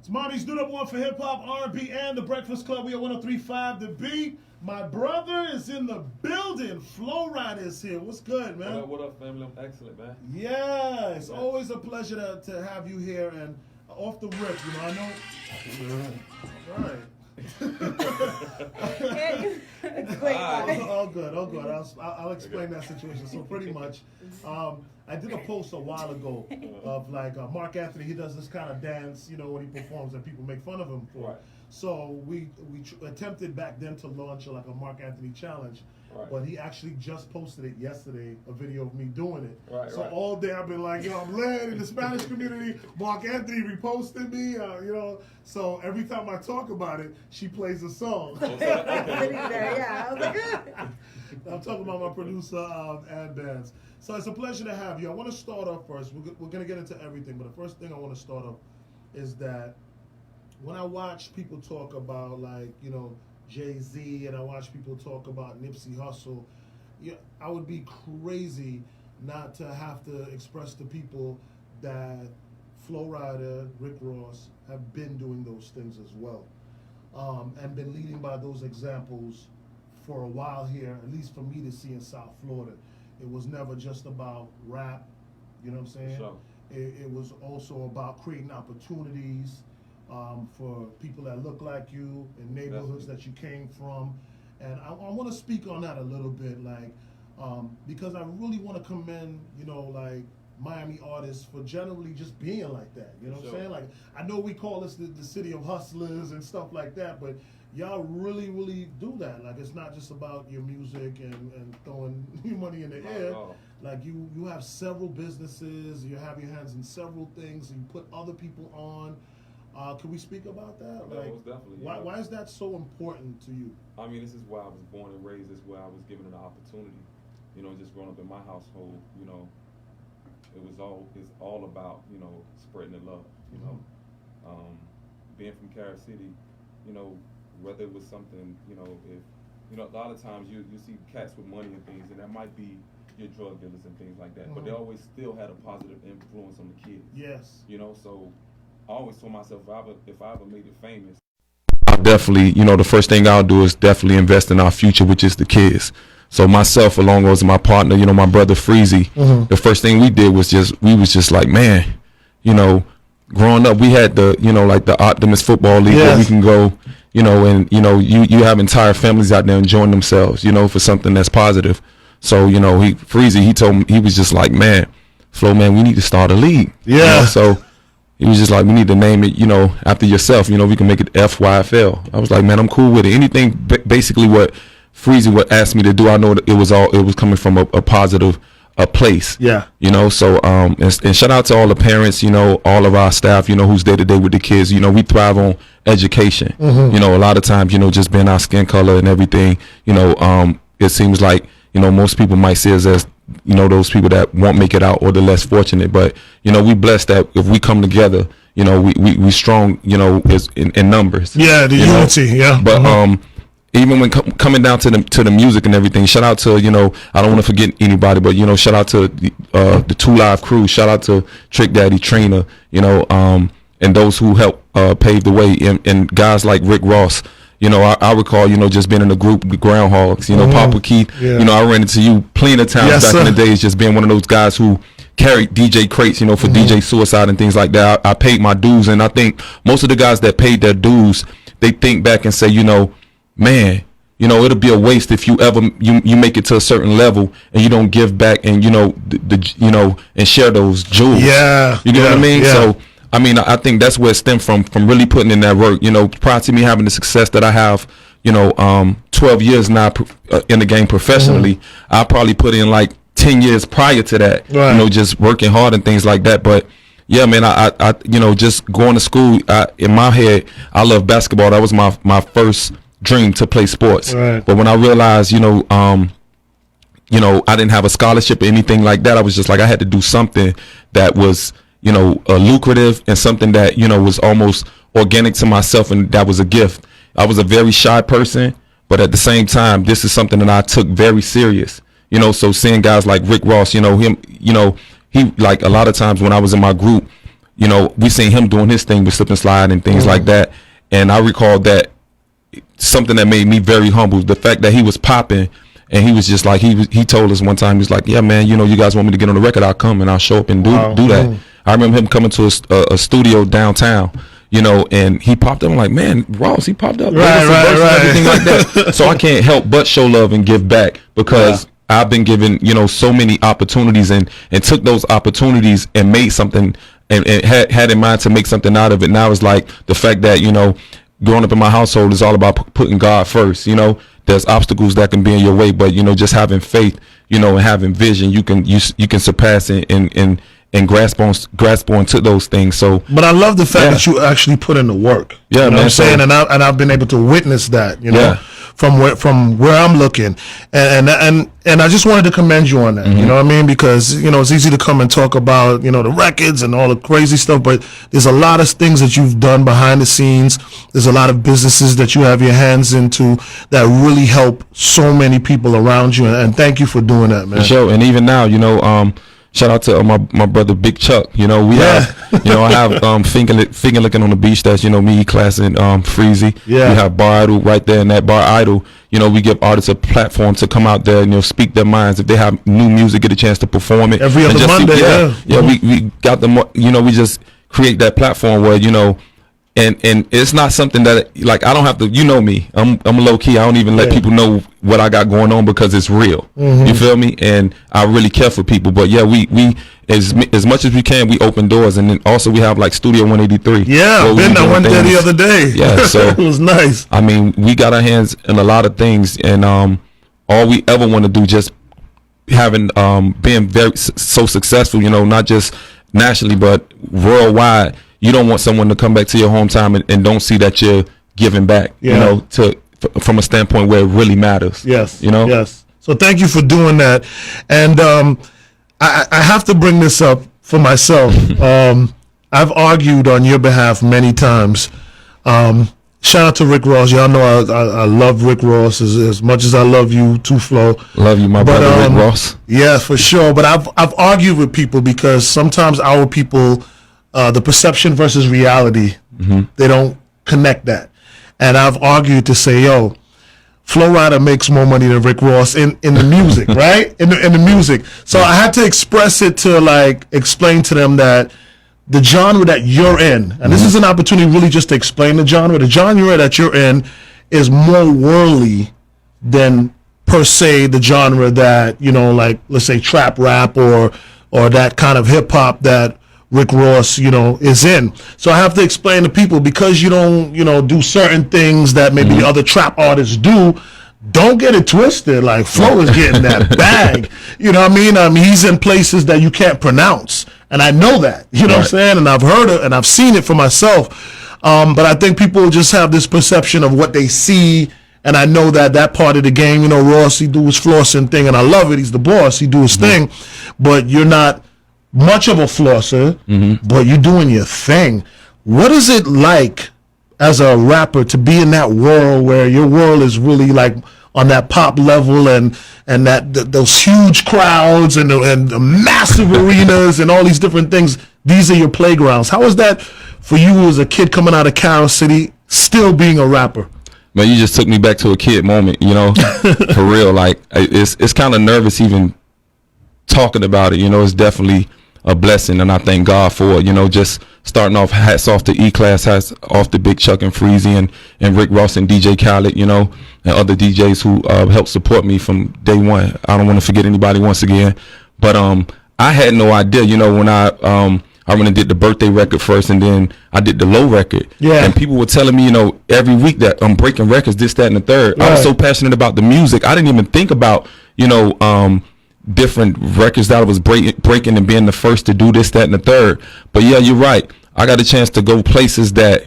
It's Monty's New Number One for Hip Hop, R&B, and The Breakfast Club. We are 103.5 The Beat. My brother is in the building. Flo Rida is here. What's good, man? What up, family? I'm excellent, man. Yeah, it's always a pleasure to have you here. And off the rip, you know, I know. Right. All good. I'll explain that situation. So pretty much, I did a post a while ago of like Mark Anthony. He does this kind of dance, you know, when he performs, and people make fun of him for. Right. So we attempted back then to launch like a Mark Anthony challenge. Right. But he actually just posted it yesterday, a video of me doing it. Right, so all day I've been like, yo, I'm lit in the Spanish community. Mark Anthony reposted me, you know. So every time I talk about it, she plays a song. Yeah, I was like, I'm talking about my producer and bands. So it's a pleasure to have you. I want to start off first. We're going to get into everything, but the first thing I want to start off is that when I watch people talk about, like, you know, Jay-Z, and I watch people talk about Nipsey Hussle, yeah, I would be crazy not to have to express to people that Flo Rida, Rick Ross have been doing those things as well, and been leading by those examples for a while here, at least for me to see in South Florida. It was never just about rap, you know what I'm saying? Sure. It was also about creating opportunities for people that look like you in neighborhoods that you came from. And I want to speak on that a little bit, like, because I really want to commend, you know, like, Miami artists for generally just being like that, you know what I'm saying? Like, I know we call this the city of hustlers and stuff like that, but y'all really, really do that. Like, it's not just about your music and throwing your money in the air. Like, you have several businesses, you have your hands in several things, and you put other people on. Can we speak about that? No, like, most definitely. Why is that so important to you? I mean, this is where I was born and raised. This is where I was given an opportunity. You know, just growing up in my household, you know, it's all about, you know, spreading the love. You know, being from Carol City, you know, whether it was something, you know, if you know, a lot of times you see cats with money and things, and that might be your drug dealers and things like that, but they always still had a positive influence on the kids. Yes. You know, so I always told myself if I ever made it famous, I'll definitely, you know, the first thing I'll do is definitely invest in our future, which is the kids. So myself, along with my partner, you know, my brother Freezy, the first thing we did was we was just like, man, you know, growing up, we had the, you know, like the Optimus Football League where we can go, you know, and, you know, you have entire families out there enjoying themselves, you know, for something that's positive. So, you know, Freezy, he told me, he was just like, man, Flo, man, we need to start a league. Yeah. You know? So he was just like, we need to name it, you know, after yourself. You know, we can make it FYFL. I was like, man, I'm cool with it. Anything, basically what Freezy would ask me to do, I know that it was coming from a positive place. Yeah. You know, so and shout out to all the parents, you know, all of our staff, you know, who's day to day with the kids. You know, we thrive on education. You know, a lot of times, you know, just being our skin color and everything, you know, it seems like, you know, most people might see us as, you know, those people that won't make it out or the less fortunate. But, you know, we blessed that if we come together, you know, we strong, you know, in numbers. Yeah, the unity, yeah. But even when coming down to the music and everything, shout out to, you know, I don't want to forget anybody, but, you know, shout out to the 2 Live crew, shout out to Trick Daddy, Trina, you know, and those who helped pave the way, and guys like Rick Ross. You know, I recall, you know, just being in a group, the Groundhogs, you know, Papa Keith, you know, I ran into you plenty of times back in the days, just being one of those guys who carried DJ crates, you know, for DJ Suicide and things like that. I paid my dues, and I think most of the guys that paid their dues, they think back and say, you know, man, you know, it'll be a waste if you ever you make it to a certain level and you don't give back and, you know, you know, and share those jewels. Yeah. You know what I mean? Yeah. So I mean, I think that's where it stemmed from really putting in that work. You know, prior to me having the success that I have, you know, 12 years now in the game professionally, I probably put in like 10 years prior to that, you know, just working hard and things like that. But yeah, man, I you know, just going to school, in my head, I love basketball. That was my first dream to play sports. But when I realized, you know, I didn't have a scholarship or anything like that, I was just like, I had to do something that was, you know, lucrative and something that, you know, was almost organic to myself, and that was a gift. I was a very shy person, but at the same time, this is something that I took very serious. You know, so seeing guys like Rick Ross, you know, him, you know, he, like, a lot of times when I was in my group, you know, we seen him doing his thing with slip and slide and things like that. And I recall that something that made me very humble, the fact that he was popping. And he was just like, he told us one time, he was like, yeah, man, you know, you guys want me to get on the record, I'll come and I'll show up and do that. I remember him coming to a studio downtown, you know, and he popped up. I'm like, man, Ross, he popped up. Right. Everything like that. So I can't help but show love and give back, because I've been given, you know, so many opportunities and took those opportunities and made something and had in mind to make something out of it. Now it's like the fact that, you know, growing up in my household is all about putting God first, you know. There's obstacles that can be in your way, but, you know, just having faith, you know, and having vision, you can surpass and grasp on to those things. So, but I love the fact that you actually put in the work. Yeah, you know man. What I'm saying, and I've been able to witness that. You know, from where I'm looking, and I just wanted to commend you on that. You know what I mean? Because, you know, it's easy to come and talk about, you know, the records and all the crazy stuff, but there's a lot of things that you've done behind the scenes. There's a lot of businesses that you have your hands into that really help so many people around you, and thank you for doing that, man. For sure. And even now, you know, shout out to my brother Big Chuck. You know, we have, you know, I have finger licking on the beach. That's, you know, me, Class, and Freezy. Yeah. We have Bar Idol right there in that Bar Idol. You know, we give artists a platform to come out there and, you know, speak their minds. If they have new music, get a chance to perform it every other Monday. We got them. You know, we just create that platform where, you know. And it's not something that, like, I don't have to, you know me, I'm low key. I don't even let people know what I got going on, because it's real. You feel me? And I really care for people. But yeah, we as much as we can, we open doors. And then also we have like Studio 183. Yeah, I went there the other day. Yeah, so it was nice. I mean, we got our hands in a lot of things, and all we ever want to do, just having being very so successful, you know, not just nationally but worldwide. You don't want someone to come back to your hometown and don't see that you're giving back, you know, from a standpoint where it really matters. Yes. You know? Yes. So thank you for doing that. And I have to bring this up for myself. I've argued on your behalf many times. Shout out to Rick Ross. Y'all know I love Rick Ross as much as I love you too, Flo. Love you, my brother Rick Ross. Yeah, for sure. But I've argued with people because sometimes our people, the perception versus reality, they don't connect that. And I've argued to say, yo, Flo Rida makes more money than Rick Ross in the music, right? In the music. So I had to express it to, like, explain to them that the genre that you're in, and this is an opportunity really just to explain the genre that you're in is more worldly than per se the genre that, you know, like, let's say trap rap or that kind of hip hop that Rick Ross, you know, is in. So I have to explain to people, because you don't, you know, do certain things that maybe other trap artists do, don't get it twisted. Like, Flo is getting that bag. You know what I mean? He's in places that you can't pronounce. And I know that. You know what I'm saying? And I've heard it and I've seen it for myself. But I think people just have this perception of what they see. And I know that part of the game, you know, Ross, he do his flossing thing, and I love it. He's the boss. He do his thing. But you're not much of a flosser, but you're doing your thing. What is it like as a rapper to be in that world where your world is really like on that pop level and that those huge crowds and the massive arenas and all these different things? These are your playgrounds. How is that for you as a kid coming out of Carol City, still being a rapper? Man, you just took me back to a kid moment, you know, for real. Like, it's kind of nervous even talking about it. You know, it's definitely a blessing, and I thank God for it. You know, just starting off, hats off to E-Class, hats off to Big Chuck and Freezy and Rick Ross and DJ Khaled, you know, and other DJs who helped support me from day one. I don't want to forget anybody once again, but I had no idea, you know, when I went and did the birthday record first, and then I did the low record. Yeah. And people were telling me, you know, every week that I'm breaking records, this, that, and the third. Right. I was so passionate about the music, I didn't even think about, you know, different records that I was breaking and being the first to do this, that, and the third. But yeah, you're right. I got a chance to go places that,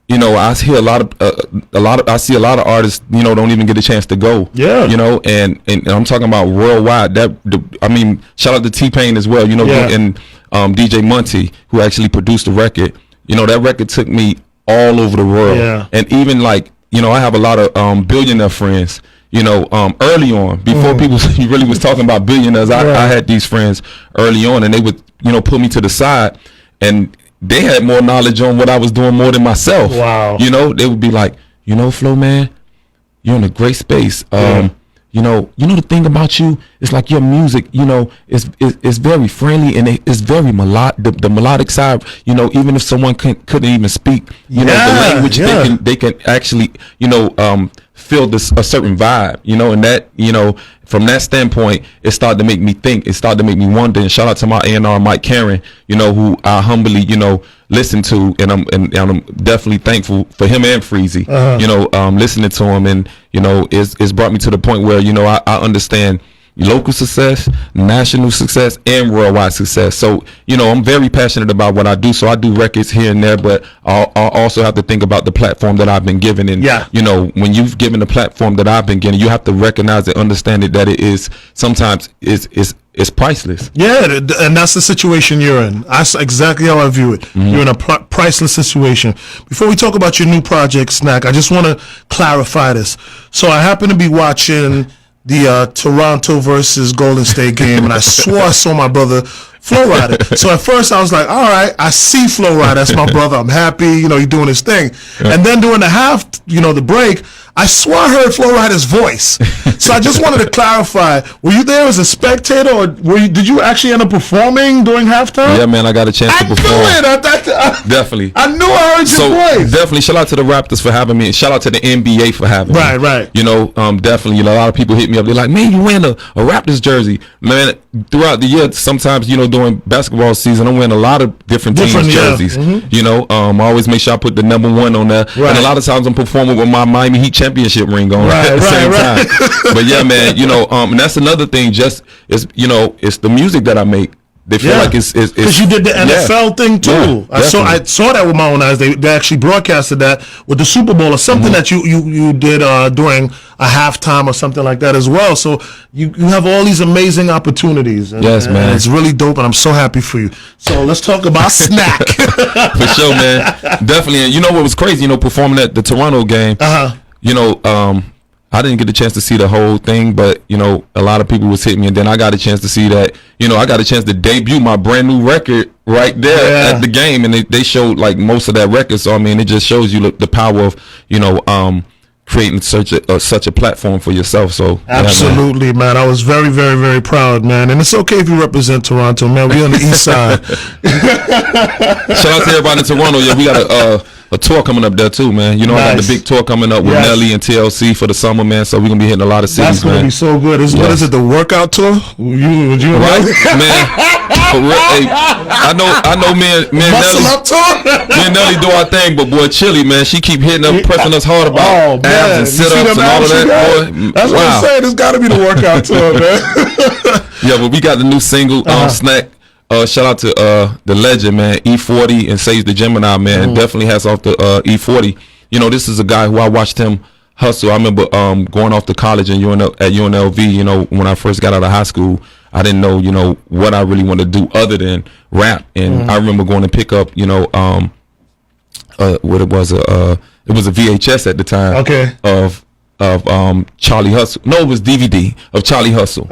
you know, I hear I see a lot of artists, you know, don't even get a chance to go. Yeah. You know, and I'm talking about worldwide. I mean, shout out to T-Pain as well, you know, and DJ Monty, who actually produced the record. You know, that record took me all over the world. Yeah. And even, like, you know, I have a lot of billionaire friends. You know, early on, before people really was talking about billionaires, I had these friends early on, and they would, you know, put me to the side and they had more knowledge on what I was doing more than myself. Wow. You know, they would be like, you know, Flo, man, you're in a great space. You know the thing about you, it's like your music, you know, is very friendly and it's very the melodic side, you know, even if someone couldn't even speak, you know, the language, they can actually, you know, feel a certain vibe, you know, and that, you know, from that standpoint, it started to make me think, it started to make me wonder. And shout out to my A&R, Mike Karen, you know, who I humbly, you know, listen to, and I'm definitely thankful for him and Freezy, you know, listening to him, and you know, it's brought me to the point where, you know, I understand local success, national success, and worldwide success. So, you know, I'm very passionate about what I do. So I do records here and there, but I'll also have to think about the platform that I've been given. And, you know, when you've given the platform that I've been given, you have to recognize and understand it, that it is sometimes it's priceless. Yeah, and that's the situation you're in. That's exactly how I view it. You're in a priceless situation. Before we talk about your new project, Snack, I just want to clarify this. So I happen to be watching the Toronto versus Golden State game, and I swore I saw my brother Flo Rida. So at first I was like, all right, I see Flo Rida. That's my brother. I'm happy. You know, he's doing his thing. And then during the half, you know, the break, I swore I heard Flo Rida's voice. So I just wanted to clarify, were you there as a spectator, or did you actually end up performing during halftime? Yeah, man, I got a chance to perform. I knew it. Definitely. I knew I heard your voice. Definitely, shout out to the Raptors for having me. Shout out to the NBA for having me. Right. You know, definitely, you know, a lot of people hit me up. They're like, man, you wearing a Raptors jersey. Man, throughout the year, sometimes, you know, during basketball season, I'm wearing a lot of different teams' jerseys. You know, I always make sure I put the #1 on there. And a lot of times I'm performing with my Miami Heat championship ring on at the same time. But yeah, man, you know, and that's another thing. Just it's, you know, it's the music that I make. They feel like it's because you did the NFL thing too. I saw that with my own eyes. They actually broadcasted that with the Super Bowl or something that you did during a halftime or something like that as well. So you have all these amazing opportunities. And, man, it's really dope, and I'm so happy for you. So let's talk about Snack. For sure, man. Definitely. And you know what was crazy? You know, performing at the Toronto game. You know, I didn't get the chance to see the whole thing, but, you know, a lot of people was hitting me, and then I got a chance to see that, you know, I got a chance to debut my brand new record right there at the game, and they showed, like, most of that record. So, I mean, it just shows you the power of, you know, creating such a platform for yourself. So absolutely, man. I was very, very, very proud, man. And it's okay if you represent Toronto, man. We on the east side. Shout out to everybody in Toronto. Yeah, we got a tour coming up there too, man. You know, I got the big tour coming up with Nelly and TLC for the summer, man. So we're gonna be hitting a lot of cities. That's gonna be so good. What is it? The workout tour? Would you right, man? For real, hey, I know. Me and Nelly do our thing, but boy, Chili, man, she keep hitting up, pressing us hard about abs and sit-ups and all of that. Boy, that's what I'm saying. It's got to be the workout tour, man. Yeah, but we got the new single, Snack. Shout out to the legend, man, E40 and Sage the Gemini, man. Definitely hats off to E40. You know, this is a guy who I watched him hustle. I remember going off to college and at UNLV, you know, when I first got out of high school, I didn't know, you know, what I really wanted to do other than rap. And I remember going to pick up, you know, what it was a VHS at the time of Charlie Hustle. No, it was DVD of Charlie Hustle.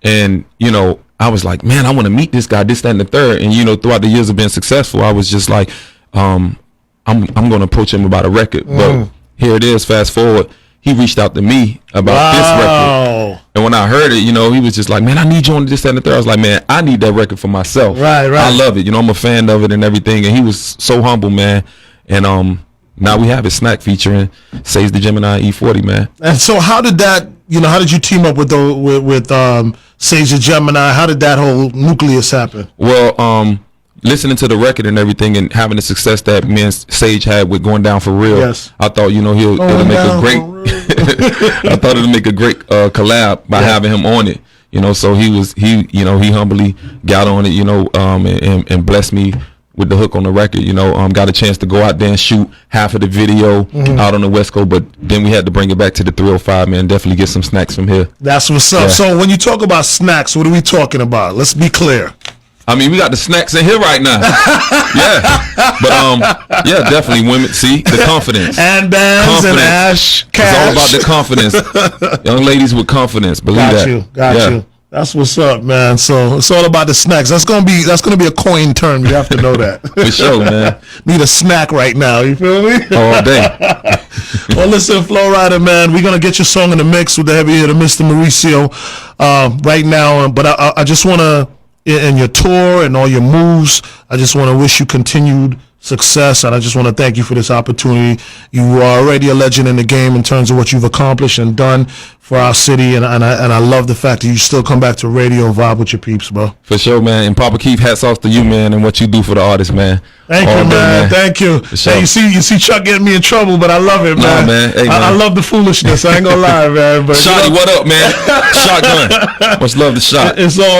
And, you know, I was like, man, I want to meet this guy, this, that, and the third. And, you know, throughout the years of being successful, I was just like, I'm going to approach him about a record. But here it is, fast forward, he reached out to me about this record. And when I heard it, you know, he was just like, man, I need you on this, that, and the third. I was like, man, I need that record for myself. I love it. You know, I'm a fan of it and everything. And he was so humble, man. And now we have it, Snack, featuring Sage the Gemini E40, man. And so how did that, you know, how did you team up with Sage the Gemini? How did that whole nucleus happen? Well, listening to the record and everything and having the success that me and Sage had with Going Down For Real, I thought, you know, it'll make a great I thought it'll make a great collab by having him on it. You know, so he humbly got on it, you know, and blessed me with the hook on the record. You know, got a chance to go out there and shoot half of the video out on the West Coast, but then we had to bring it back to the 305, man. Definitely get some snacks from here. That's what's up. So when you talk about snacks, what are we talking about? Let's be clear. I mean, we got the snacks in here right now. But definitely women. See the confidence and bands and Ash Cash. It's all about the confidence. Young ladies with confidence. Believe that. Got you. That's what's up, man. So it's all about the snacks. That's gonna be a coin term. You have to know that. For sure, man. Need a snack right now. You feel me? All day. Well, listen, Flo Rida, man, we're gonna get your song in the mix with the heavy hitter, Mr. Mauricio, right now. But I just wanna, in your tour and all your moves, I just wanna wish you continued success, and I just want to thank you for this opportunity. You are already a legend in the game in terms of what you've accomplished and done for our city, and I love the fact that you still come back to radio and vibe with your peeps, bro. For sure, man. And Papa Keith, hats off to you, man, and what you do for the artists, man. Thank All you, day, man. Thank you. Sure. Hey, you see Chuck getting me in trouble, but I love it, man. Nah, man. Hey, man. I love the foolishness. I ain't gonna lie, man. But Shotty, what up, man? Shotgun. Much love to Shot. It's all